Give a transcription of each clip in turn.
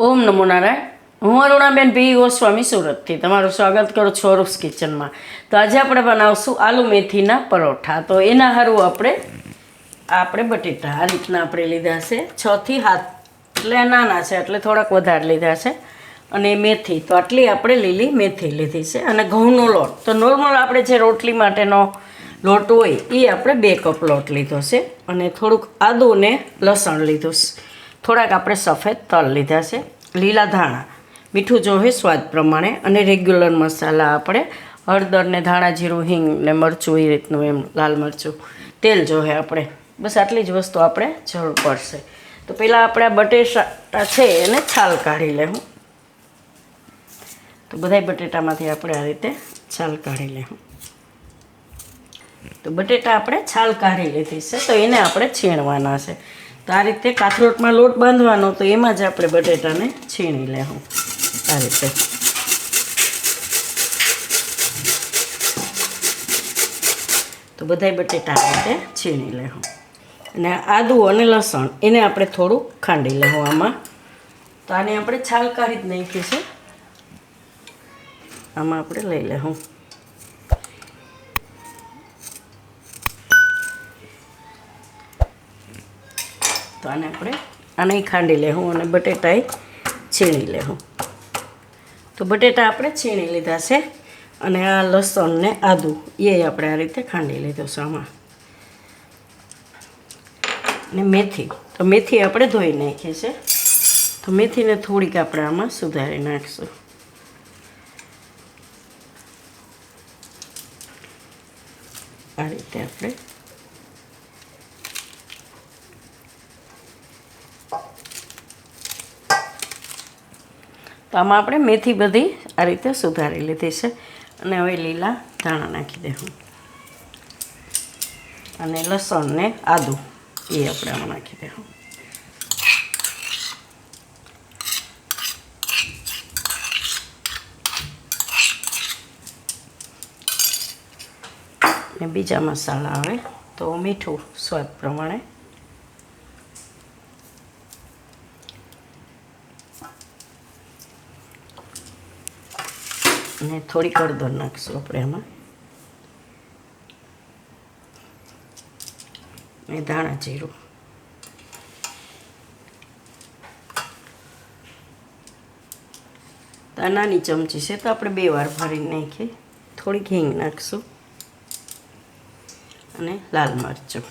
ઓમ નમો નારાયણ. હું અરુણાબેન પી ગોસ્વામી સુરતથી તમારું સ્વાગત કરું છું અરુપ્સ કિચનમાં. તો આજે આપણે બનાવશું આલુ મેથીના પરોઠા. તો એના સારું આપણે બટેટા આ રીતના આપણે લીધા છે 6 થી 7, એટલે નાના છે એટલે થોડાક વધારે લીધા છે. અને મેથી તો આટલી આપણે લીલી મેથી લીધી છે. અને ઘઉંનો લોટ તો નોર્મલ આપણે જે રોટલી માટેનો લોટ હોય એ આપણે 2 કપ લોટ લીધો છે. અને થોડુંક આદું ને લસણ લીધું છે. થોડાક આપણે સફેદ તલ લીધા છે, લીલા ધાણા, મીઠું જોવે સ્વાદ પ્રમાણે, અને રેગ્યુલર મસાલા આપણે હળદર ને ધાણા જીરું હિંગ ને મરચું એ રીતનું, એમ લાલ મરચું, તેલ જોવે આપણે. બસ આટલી જ વસ્તુ આપણે જરૂર પડશે. તો પહેલાં આપણે આ બટેટા છે એને છાલ કાઢી લેવું. તો બધાય બટેટામાંથી આપણે આ રીતે છાલ કાઢી લેવું. તો બટેટા આપણે છાલ કાઢી લીધી છે, તો એને આપણે છીણવાના છે. તો આ રીતે કાથરોટમાં લોટ બાંધવાનો, તો એમાં જ આપણે બટેટાને છીણી લેવું આ રીતે. તો બધાય બટેટા આ રીતે છીણી લેવું. અને આદું અને લસણ એને આપણે થોડું ખાંડી લેવું આમાં. તો આને આપણે છાલ કાઢી જ નાખી છે, આમાં આપણે લઈ લેવું. તો આને ખાંડી લેવું અને બટેટા છીણી લેવું. તો બટેટા આપણે છીણી લીધા છે. અને આ લસણ ને આદું એ આપણે આ રીતે ખાંડી લીધું છે આમાં. અને મેથી, તો મેથી આપણે ધોઈ નાખીએ છે. તો મેથીને થોડીક આપણે આમાં સુધારી નાખીશું. આ રીતે આપણે તો આમાં આપણે મેથી બધી આ રીતે સુધારી લીધી છે. અને હવે લીલા ધાણા નાખી દેવું. અને લસણ ને આદું એ આપણે આમાં નાખી દેવું. ને બીજા મસાલા આવે તો મીઠું સ્વાદ પ્રમાણે, અને થોડીક હળદર નાખીશું આપણે એમાં, અને ધાણા જીરું. તો આ નાની ચમચી છે તો આપણે 2 વાર ભરીને નાખીએ. થોડીક હિંગ નાખીશું અને લાલ મરચું.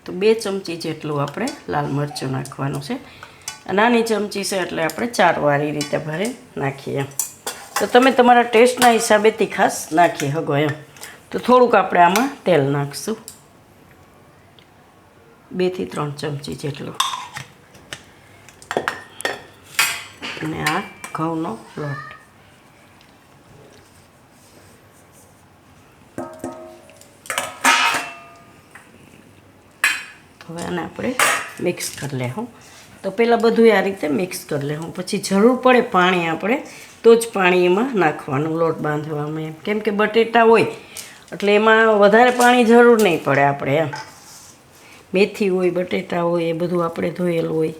તો 2 ચમચી જેટલું આપણે લાલ મરચું નાખવાનું છે. નાની ચમચી છે એટલે આપણે 4 વાર એ રીતે ભરી નાખીએ. તો તમે તમારા ટેસ્ટના હિસાબે તીખાશ નાખી શકો એમ. તો થોડુંક આપણે આમાં તેલ નાખીશું, 2 થી 3 ચમચી જેટલું. અને આ ઘઉંનો લોટ. હવે આને આપણે મિક્સ કરી લેવું. તો પહેલાં બધું આ રીતે મિક્સ કરી લેવું. પછી જરૂર પડે પાણી આપણે તો જ પાણી એમાં નાખવાનું લોટ બાંધવામાં, એમ. કેમ કે બટેટા હોય એટલે એમાં વધારે પાણી જરૂર નહીં પડે આપણે, એમ. મેથી હોય, બટેટા હોય, એ બધું આપણે ધોયેલું હોય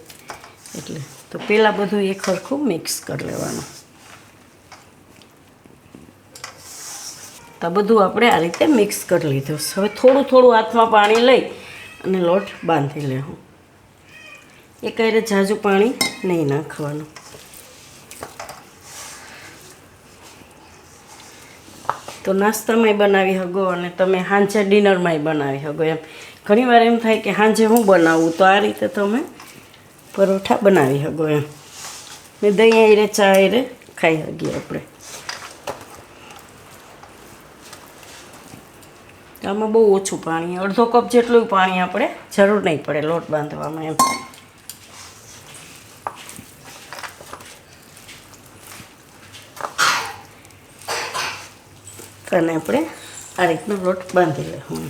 એટલે. તો પહેલાં બધું એક સરખું મિક્સ કરી લેવાનું. તો બધું આપણે આ રીતે મિક્સ કરી લીધું. હવે થોડું થોડું હાથમાં પાણી લઈ અને લોટ બાંધી લેવું. એકાયરે ઝાઝું પાણી નહીં નાખવાનું. તો નાસ્તામાંય બનાવી શકો અને તમે સાંજે ડિનરમાંય બનાવી શકો, એમ. ઘણીવાર એમ થાય કે સાંજે હું બનાવું, તો આ રીતે તમે પરોઠા બનાવી શકો, એમ. ને દહીં આયરે ચા આયરે ખાઈ શકીએ આપણે. આમાં બહુ ઓછું પાણી, અડધો કપ જેટલું પાણી આપણે જરૂર નહીં પડે લોટ બાંધવામાં, એમ. અને આપણે આ રીતનો લોટ બાંધી લેવું.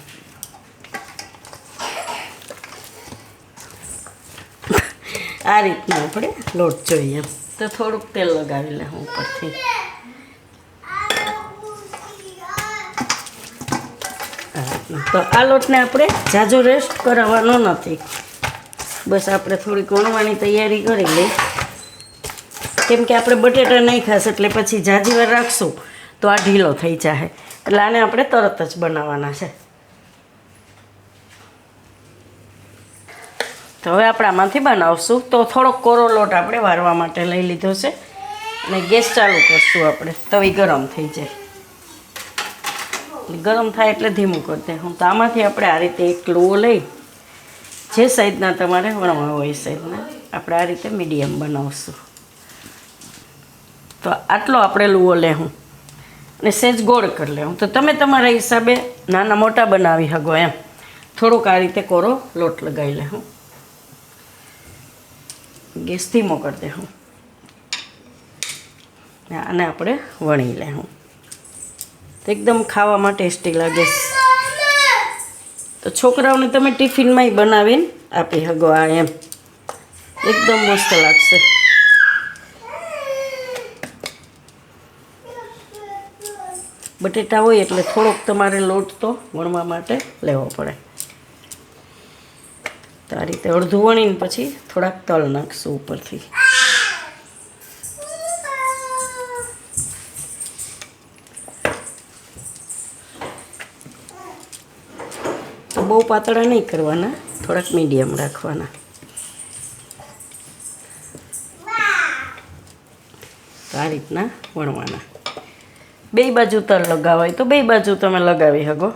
આ રીતનો આપણે લોટ જોઈએ. તો થોડુંક તેલ લગાવી લેવું ઉપરથી. તો આ લોટને આપણે ઝાઝો રેસ્ટ કરાવવાનો નથી. બસ આપણે થોડીક વણવાની તૈયારી કરી લઈ, કેમ કે આપણે બટેટા નહીં ખાશે એટલે પછી જાજી વાર રાખશું તો આ ઢીલો થઈ જાય, એટલે આને આપણે તરત જ બનાવવાના છે. તો હવે આપણે આમાંથી બનાવશું. તો થોડોક કોરો લોટ આપણે વારવા માટે લઈ લીધો છે અને ગેસ ચાલુ કરશું આપણે. તવી ગરમ થઈ જાય, ગરમ થાય એટલે ધીમું કરી દે. હું તો આમાંથી આપણે આ રીતે એક લુઓ લઈ, જે સાઈઝના તમારે વણવા હોય એ સાઈઝના આપણે આ રીતે મીડિયમ બનાવશું. તો આટલો આપણે લુઓ લેવું અને સહેજ ગોળ કરી લેવું. તો તમે તમારા હિસાબે નાના મોટા બનાવી શકો એમ. થોડુંક આ રીતે કોરો લોટ લગાવી લેવું. ગેસ ધીમો કરી દેવું. આને આપણે વણી લેવું. તો એકદમ ખાવામાં ટેસ્ટી લાગે. તો છોકરાઓને તમે ટિફિનમાં બનાવીને આપી શકો આ એમ, એકદમ મસ્ત લાગશે. બટેટા હોય એટલે થોડોક તમારે લોટ તો વણવા માટે લેવો પડે. તો આ રીતે અડધું વણીને પછી થોડાક તલ નાખશું ઉપરથી. તો બહુ પાતળા નહીં કરવાના, થોડાક મીડિયમ રાખવાના. તો આ રીતના વણવાના. બે બાજુ તલ લગાવાય તો બે બાજુ તમે લગાવી શકો.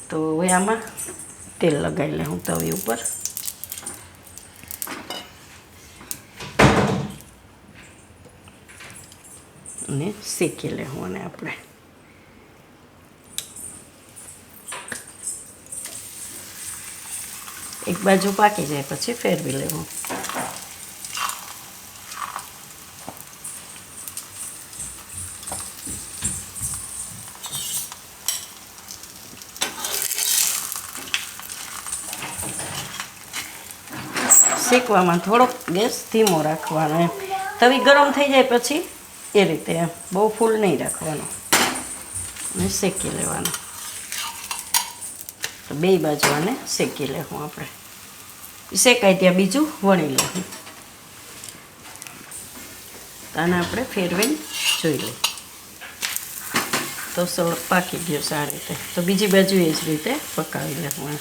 તો હવે આમાં તેલ લગાવી લઉં તવી ઉપર. અને શેકી લેવું. અને આપણે એક બાજુ પાકી જાય પછી ફેરવી લેવું. શેકવામાં થોડોક ગેસ ધીમો રાખવાનો એમ. તવી ગરમ થઈ જાય પછી એ રીતે એમ બહુ ફૂલ નહીં રાખવાનો અને શેકી લેવાનો. તો બે બાજુ આને શેકી લેવું આપણે. શેકાય ત્યાં બીજું વણી લેવું. તો આને આપણે ફેરવીને જોઈ લઈએ. તો સરસ પાકી ગયો સારી રીતે. તો બીજી બાજુ એ જ રીતે પકાવી લેવું.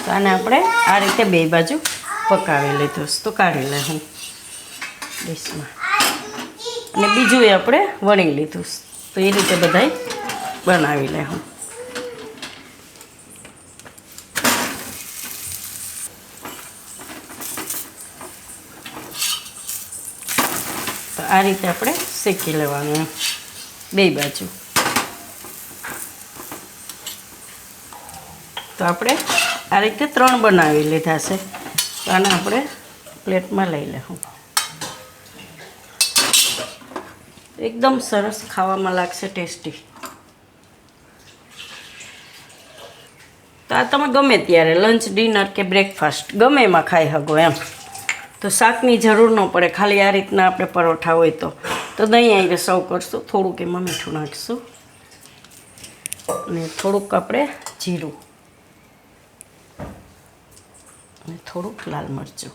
તો આને આપણે આ રીતે બે બાજુ પકાવી લીધું. તો કાઢી લેવું ડીશમાં. અને બીજું એ આપણે વણી લીધું. તો એ રીતે બધાય બનાવી લેવું. તો આ રીતે આપણે શેકી લેવાનું બે બાજુ. તો આપણે આ રીતે 3 બનાવી લીધા છે. તો આને આપણે પ્લેટમાં લઈ લેવું. એકદમ સરસ ખાવામાં લાગશે, ટેસ્ટી. તો આ તમે ગમે ત્યારે લંચ, ડિનર કે બ્રેકફાસ્ટ ગમે એમાં ખાઈ શકો એમ. તો શાકની જરૂર ન પડે. ખાલી આ રીતના આપણે પરોઠા હોય તો દહીં આવીને સર્વ કરશું. થોડુંક એમાં મીઠું નાખીશું અને થોડુંક આપણે જીરું અને થોડુંક લાલ મરચું.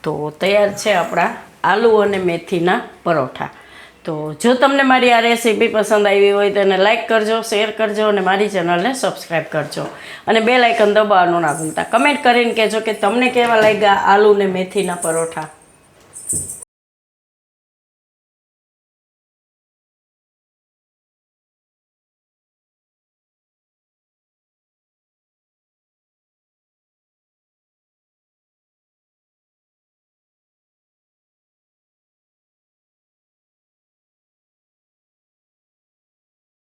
તો તૈયાર છે આપણા આલુ અને મેથીના પરોઠા. તો જો તમને મારી આ રેસીપી પસંદ આવી હોય તો એને લાઇક કરજો, શેર કરજો અને મારી ચેનલને સબસ્ક્રાઈબ કરજો. અને બેલ આઇકન દબાવવાનું ના ભૂલતા. કમેન્ટ કરીને કહેજો કે તમને કેવા લાગ્યા આલુ અને મેથીના પરોઠા.